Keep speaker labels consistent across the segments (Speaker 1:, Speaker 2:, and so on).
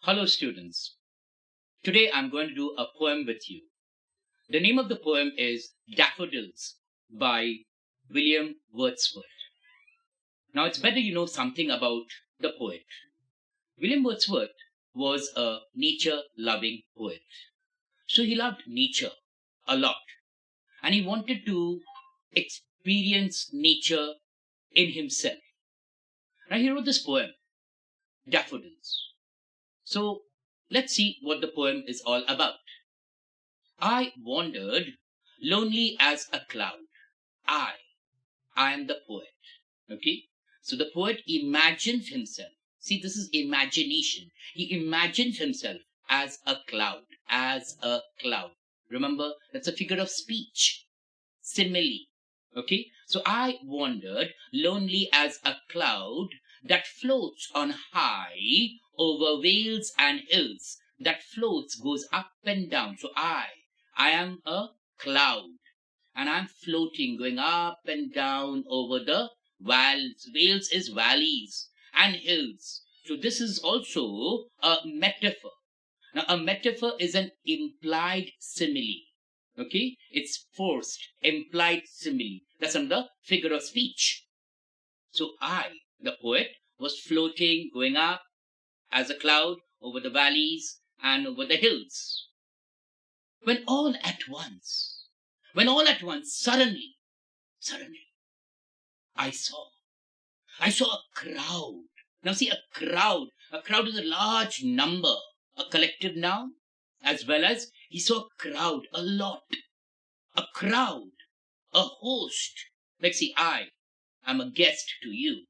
Speaker 1: Hello students. Today I'm going to do a poem with you. The name of the poem is Daffodils by William Wordsworth. Now it's better you know something about the poet. William Wordsworth was a nature-loving poet. So he loved nature a lot and he wanted to experience nature in himself. Now he wrote this poem, Daffodils. So let's see what the poem is all about. I wandered, lonely as a cloud. I am the poet. Okay? So the poet imagines himself. See, this is imagination. He imagines himself as a cloud. As a cloud. Remember, that's a figure of speech. Simile. Okay? So I wandered, lonely as a cloud that floats on high over vales and hills. That floats, goes up and down. So I am a cloud and I'm floating, going up and down over the vales. Vales is valleys and hills. So this is also a metaphor. Now a metaphor is an implied simile. Okay? It's forced, implied simile. That's another figure of speech. So I, the poet, was floating, going up as a cloud over the valleys and over the hills. When all at once, suddenly, I saw a crowd. Now see, a crowd is a large number, a collective noun, as well as he saw a crowd, a lot, a crowd, a host. Like see, I am a guest to you,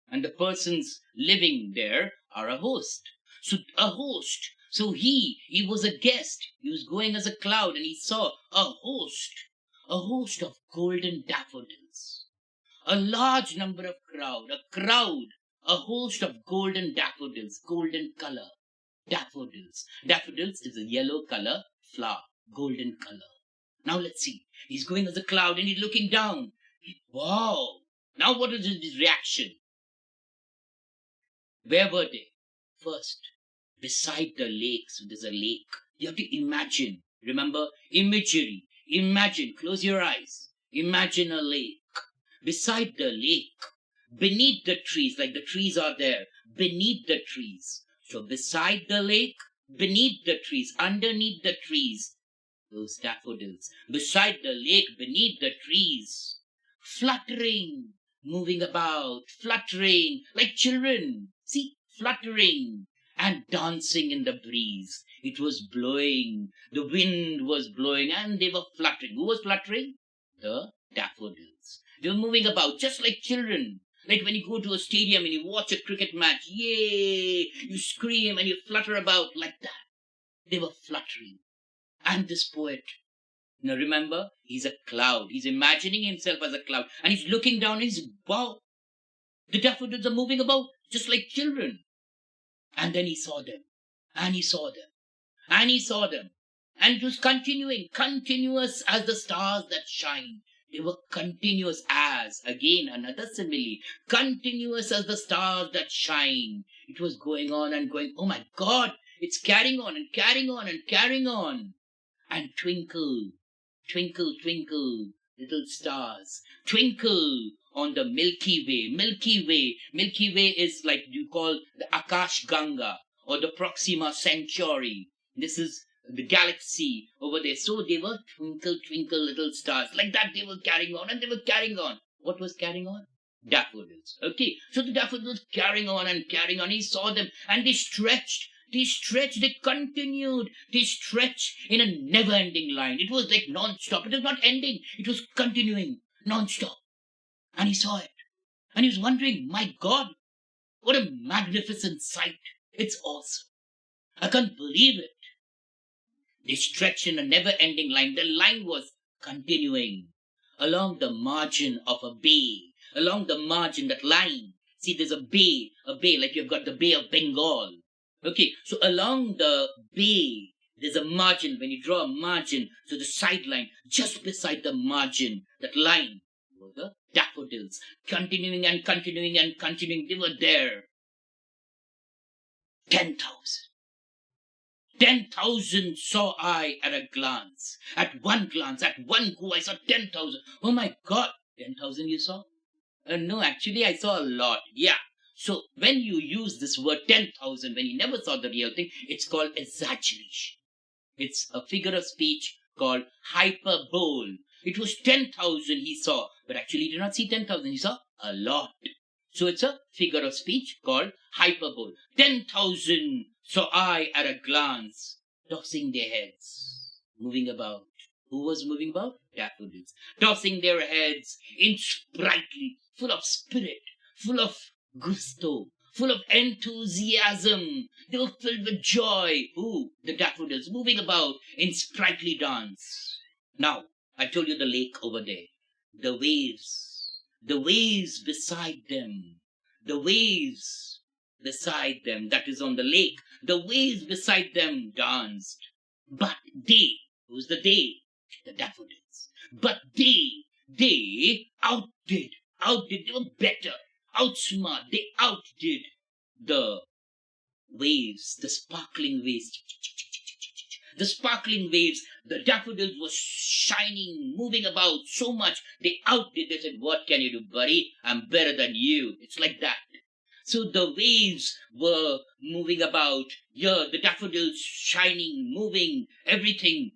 Speaker 1: and the persons living there are a host. So a host. So he was a guest. He was going as a cloud and he saw a host of golden daffodils. A large number of crowd, a host of golden daffodils, golden color, daffodils. Daffodils is a yellow color flower, golden color. Now let's see. He's going as a cloud and he's looking down. Wow. Now what is his reaction? Where were they? First, beside the lake. So there's a lake. You have to imagine. Remember, imagery. Imagine. Close your eyes. Imagine a lake. Beside the lake. Beneath the trees, like the trees are there. Beneath the trees. So beside the lake, beneath the trees, underneath the trees, those daffodils. Beside the lake, beneath the trees. Fluttering. Moving about. Fluttering. Like children. See, fluttering and dancing in the breeze. It was blowing. The wind was blowing and they were fluttering. Who was fluttering? The daffodils. They were moving about just like children. Like when you go to a stadium and you watch a cricket match. Yay! You scream and you flutter about like that. They were fluttering. And this poet, now remember, he's a cloud. He's imagining himself as a cloud. And he's looking down and he's, wow, the daffodils are moving about just like children. And then he saw them. And he saw them. And he saw them. And it was continuing, continuous as the stars that shine. They were continuous as, again, another simile, continuous as the stars that shine. It was going on and going, oh my God, it's carrying on and carrying on and carrying on. And twinkle, twinkle, twinkle, little stars, twinkle on the Milky Way. Milky Way. Milky Way is like you call the Akash Ganga or the Proxima Centauri. This is the galaxy over there. So they were twinkle, twinkle, little stars. Like that they were carrying on and they were carrying on. What was carrying on? Daffodils. Okay, so the daffodils carrying on and carrying on. He saw them and they stretched. They continued, they stretched in a never-ending line. It was like non-stop. It was not ending. It was continuing, non-stop. And he saw it. And he was wondering, my God, what a magnificent sight. It's awesome. I can't believe it. They stretched in a never-ending line. The line was continuing along the margin of a bay. Along the margin, that line. See, there's a bay, like you've got the Bay of Bengal. Okay, so along the bay, there's a margin. When you draw a margin, so the sideline, just beside the margin, that line, were the daffodils, continuing and continuing and continuing. They were there. 10,000, 10,000 saw I at a glance. At one glance, at one go, I saw 10,000. Oh my God, 10,000 you saw? No, actually, I saw a lot. Yeah. So when you use this word 10,000, when you never saw the real thing, it's called exaggeration. It's a figure of speech called hyperbole. It was 10,000 he saw, but actually he did not see 10,000. He saw a lot. So it's a figure of speech called hyperbole. 10,000 saw I at a glance, tossing their heads, moving about. Who was moving about? Daffodils. Tossing their heads in sprightly, full of spirit, full of gusto, full of enthusiasm. They were filled with joy. Who? The daffodils, moving about in sprightly dance. Now, I told you the lake over there. The waves beside them. The waves beside them, that is on the lake. The waves beside them danced. But they, who's the they? The daffodils. But they outdid, they were better, outsmart, they outdid the waves, the sparkling waves. The sparkling waves, the daffodils were shining, moving about so much, they outdid. They said, what can you do, buddy? I'm better than you. It's like that. So the waves were moving about, yeah, the daffodils shining, moving, everything.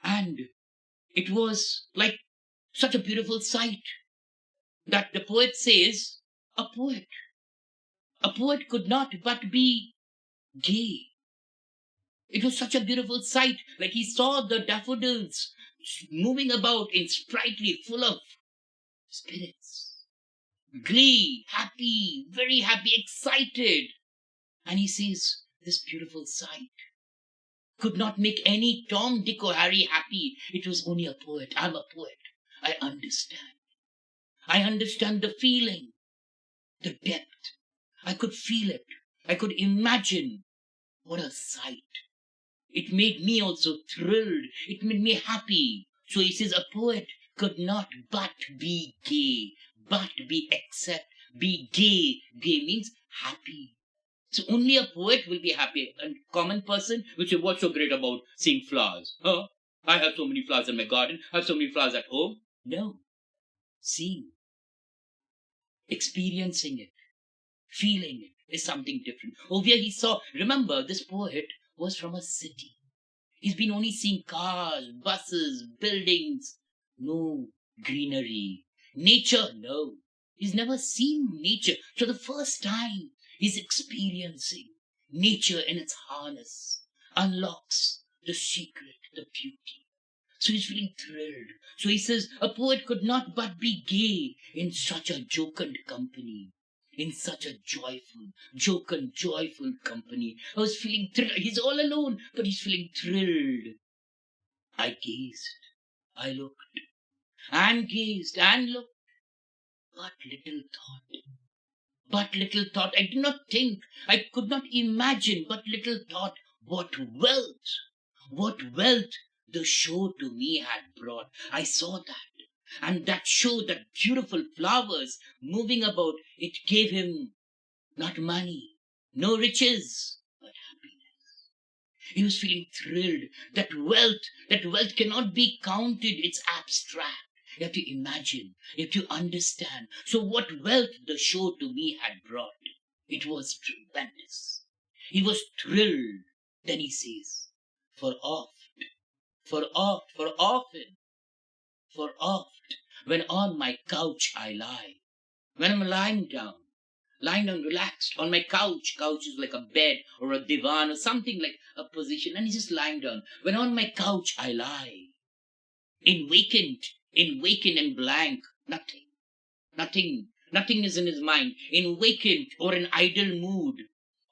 Speaker 1: And it was like such a beautiful sight that the poet says, a poet could not but be gay. It was such a beautiful sight when he saw the daffodils moving about in sprightly, full of spirits, glee, happy, very happy, excited. And he says, this beautiful sight could not make any Tom, Dick, or Harry happy. It was only a poet. I'm a poet. I understand. I understand the feeling, the depth. I could feel it. I could imagine. What a sight. It made me also thrilled. It made me happy. So he says a poet could not but be gay, but be gay. Gay means happy. So only a poet will be happy. A common person will say, what's so great about seeing flowers? Huh? I have so many flowers in my garden. I have so many flowers at home. No. Seeing, experiencing it, feeling it is something different. Over here he saw, remember, this poet was from a city. He's been only seeing cars, buses, buildings. No greenery. Nature, no. He's never seen nature. So the first time he's experiencing nature in its harness, unlocks the secret, the beauty. So he's feeling thrilled. So he says, a poet could not but be gay in such a jocund company. In such a jocund, joyful company. I was feeling thrilled. He's all alone, but he's feeling thrilled. I gazed, I looked, and gazed, and looked. But little thought, I did not think, I could not imagine, but little thought, what wealth the show to me had brought. I saw that. And that show, that beautiful flowers moving about, it gave him not money, no riches, but happiness. He was feeling thrilled. That wealth cannot be counted. It's abstract. You have to imagine. You have to understand. So what wealth the show to me had brought. It was tremendous. He was thrilled. Then he says, for oft, when on my couch I lie, when I'm lying down relaxed on my couch. Couch is like a bed or a divan or something like a position, and he's just lying down. When on my couch I lie, in vacant and blank, nothing is in his mind, in vacant or in idle mood,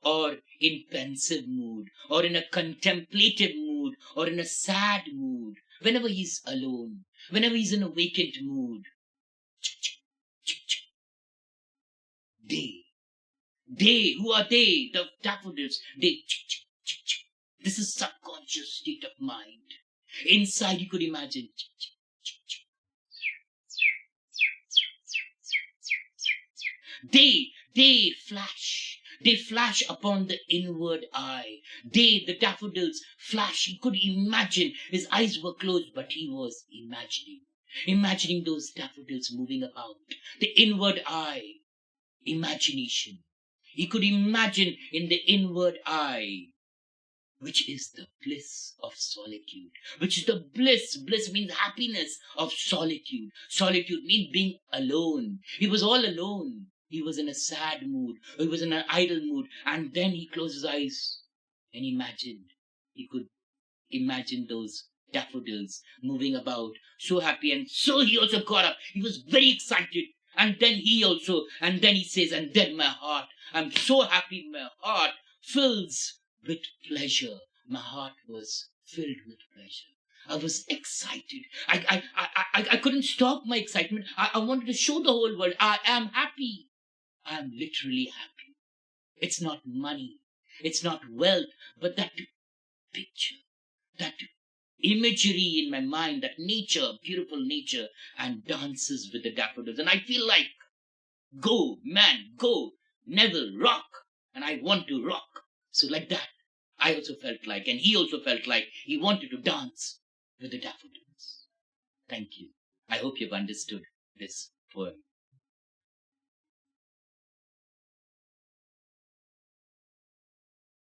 Speaker 1: or in pensive mood, or in a contemplative mood, or in a sad mood, whenever he's alone, whenever he's in a vacant mood. They, who are they? The daffodils. This is subconscious state of mind. Inside you could imagine. They flash. They flash upon the inward eye. They, the daffodils, flash. He could imagine. His eyes were closed, but he was imagining. Imagining those daffodils moving about. The inward eye. Imagination. He could imagine in the inward eye, which is the bliss of solitude, which is the bliss. Bliss means happiness of solitude. Solitude means being alone. He was all alone. He was in a sad mood. He was in an idle mood. And then he closed his eyes and imagined. He could imagine those daffodils moving about, so happy. And so he also got up. He was very excited. And then he says, and then my heart, I'm so happy, my heart fills with pleasure. My heart was filled with pleasure. I was excited. I couldn't stop my excitement. I wanted to show the whole world I am happy. I am literally happy. It's not money. It's not wealth, but that picture, that imagery in my mind, that nature, beautiful nature, and dances with the daffodils. And I feel like, go, man, go, Neville, rock. And I want to rock. So like that, I also felt like, and he also felt like he wanted to dance with the daffodils. Thank you. I hope you've understood this poem.